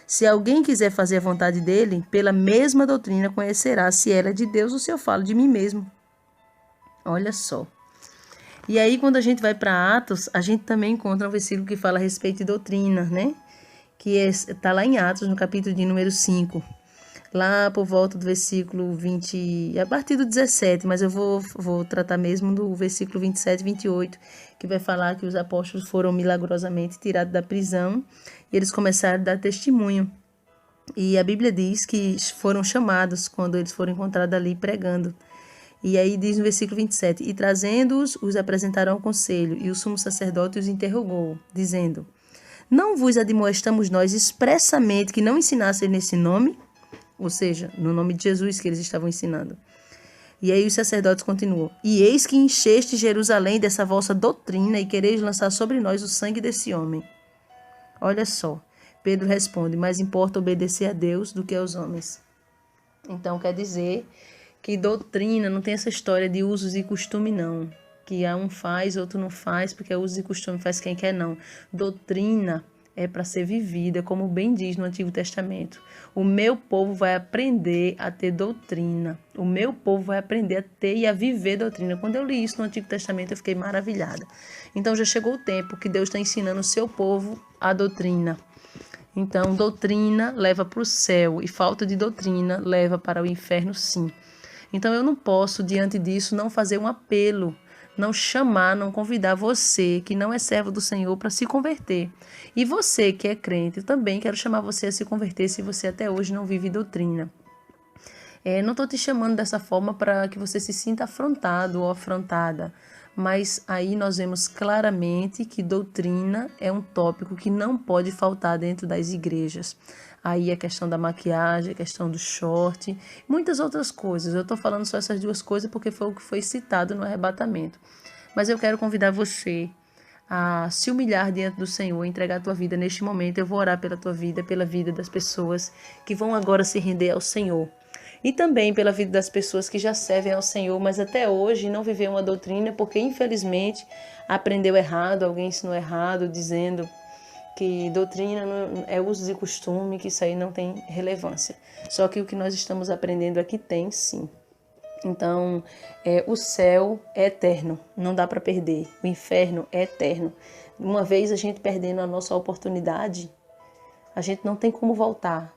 Se alguém quiser fazer a vontade dele, pela mesma doutrina conhecerá se ela é de Deus ou se eu falo de mim mesmo. Olha só. E aí, quando a gente vai para Atos, a gente também encontra um versículo que fala a respeito de doutrina, né? Que está lá em Atos, no capítulo de número 5. Lá por volta do versículo 20, a partir do 17, mas eu vou tratar mesmo do versículo 27 e 28, que vai falar que os apóstolos foram milagrosamente tirados da prisão e eles começaram a dar testemunho. E a Bíblia diz que foram chamados quando eles foram encontrados ali pregando. E aí diz no versículo 27, e trazendo-os, os apresentaram ao conselho, e o sumo sacerdote os interrogou, dizendo, não vos admoestamos nós expressamente que não ensinassem nesse nome? Ou seja, no nome de Jesus que eles estavam ensinando. E aí os sacerdotes continuam, e eis que encheste Jerusalém dessa vossa doutrina e quereis lançar sobre nós o sangue desse homem. Olha só, Pedro responde, mais importa obedecer a Deus do que aos homens. Então quer dizer que doutrina não tem essa história de usos e costume, não. Que um faz, outro não faz, porque é usos e costume, faz quem quer, não. Doutrina é para ser vivida, como bem diz no Antigo Testamento. O meu povo vai aprender a ter doutrina. O meu povo vai aprender a ter e a viver doutrina. Quando eu li isso no Antigo Testamento, eu fiquei maravilhada. Então já chegou o tempo que Deus está ensinando o seu povo a doutrina. Então, doutrina leva para o céu e falta de doutrina leva para o inferno, sim. Então eu não posso, diante disso, não fazer um apelo, não chamar, não convidar você, que não é servo do Senhor, para se converter. E você que é crente, eu também quero chamar você a se converter se você até hoje não vive doutrina. Não estou te chamando dessa forma para que você se sinta afrontado ou afrontada, mas aí nós vemos claramente que doutrina é um tópico que não pode faltar dentro das igrejas. Aí a questão da maquiagem, a questão do short, muitas outras coisas. Eu estou falando só essas duas coisas porque foi o que foi citado no arrebatamento. Mas eu quero convidar você a se humilhar diante do Senhor, entregar a tua vida neste momento. Eu vou orar pela tua vida, pela vida das pessoas que vão agora se render ao Senhor. E também pela vida das pessoas que já servem ao Senhor, mas até hoje não viveu uma doutrina porque, infelizmente, aprendeu errado, alguém ensinou errado, dizendo que doutrina não é uso e costume, que isso aí não tem relevância. Só que o que nós estamos aprendendo aqui tem, sim. Então, o céu é eterno, não dá para perder. O inferno é eterno. Uma vez a gente perdendo a nossa oportunidade, a gente não tem como voltar.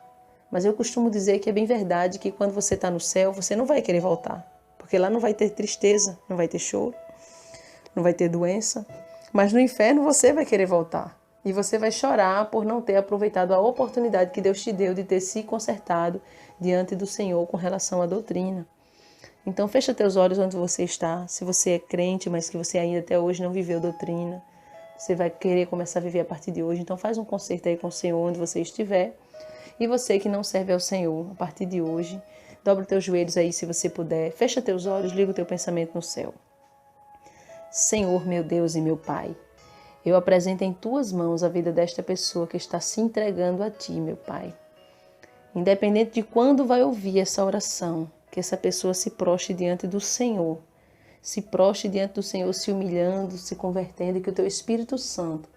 Mas eu costumo dizer que é bem verdade que quando você está no céu, você não vai querer voltar. Porque lá não vai ter tristeza, não vai ter choro, não vai ter doença. Mas no inferno você vai querer voltar. E você vai chorar por não ter aproveitado a oportunidade que Deus te deu de ter se consertado diante do Senhor com relação à doutrina. Então fecha teus olhos onde você está. Se você é crente, mas que você ainda até hoje não viveu doutrina, você vai querer começar a viver a partir de hoje. Então faz um concerto aí com o Senhor onde você estiver. E você que não serve ao Senhor, a partir de hoje, dobra os teus joelhos aí se você puder. Fecha teus olhos, liga o teu pensamento no céu. Senhor, meu Deus e meu Pai, eu apresento em tuas mãos a vida desta pessoa que está se entregando a ti, meu Pai. Independente de quando vai ouvir essa oração, que essa pessoa se prostre diante do Senhor. Se prostre diante do Senhor, se humilhando, se convertendo, e que o teu Espírito Santo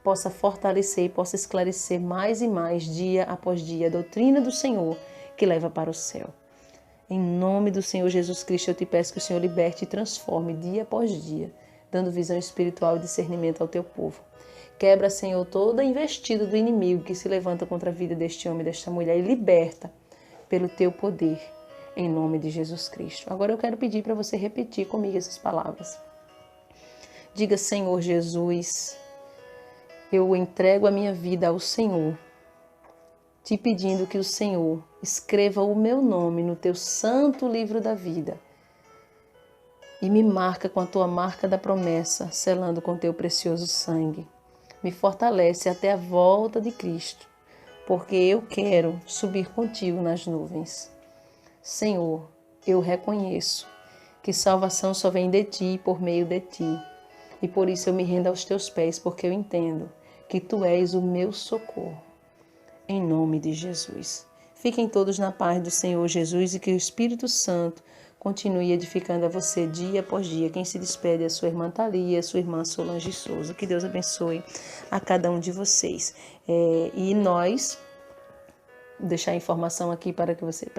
possa fortalecer e possa esclarecer mais e mais, dia após dia, a doutrina do Senhor que leva para o céu. Em nome do Senhor Jesus Cristo, eu te peço que o Senhor liberte e transforme dia após dia, dando visão espiritual e discernimento ao teu povo. Quebra, Senhor, toda a investida do inimigo que se levanta contra a vida deste homem e desta mulher e liberta pelo teu poder, em nome de Jesus Cristo. Agora eu quero pedir para você repetir comigo essas palavras. Diga: Senhor Jesus, eu entrego a minha vida ao Senhor, te pedindo que o Senhor escreva o meu nome no teu santo livro da vida e me marca com a tua marca da promessa, selando com teu precioso sangue. Me fortalece até a volta de Cristo, porque eu quero subir contigo nas nuvens. Senhor, eu reconheço que salvação só vem de ti e por meio de ti, e por isso eu me rendo aos teus pés, porque eu entendo que tu és o meu socorro. Em nome de Jesus. Fiquem todos na paz do Senhor Jesus e que o Espírito Santo continue edificando a você dia após dia. Quem se despede é a sua irmã Thalia, a sua irmã Solange Souza. Que Deus abençoe a cada um de vocês. E nós, deixar a informação aqui para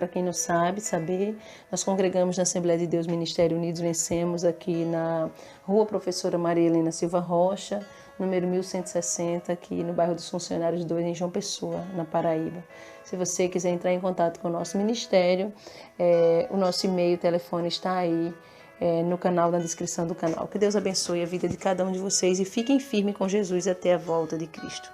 quem não sabe, saber, nós congregamos na Assembleia de Deus Ministério Unidos Vencemos, aqui na Rua Professora Maria Helena Silva Rocha, número 1160, aqui no bairro dos Funcionários 2, em João Pessoa, na Paraíba. Se você quiser entrar em contato com o nosso ministério, o nosso e-mail, telefone está aí no canal, na descrição do canal. Que Deus abençoe a vida de cada um de vocês e fiquem firmes com Jesus até a volta de Cristo.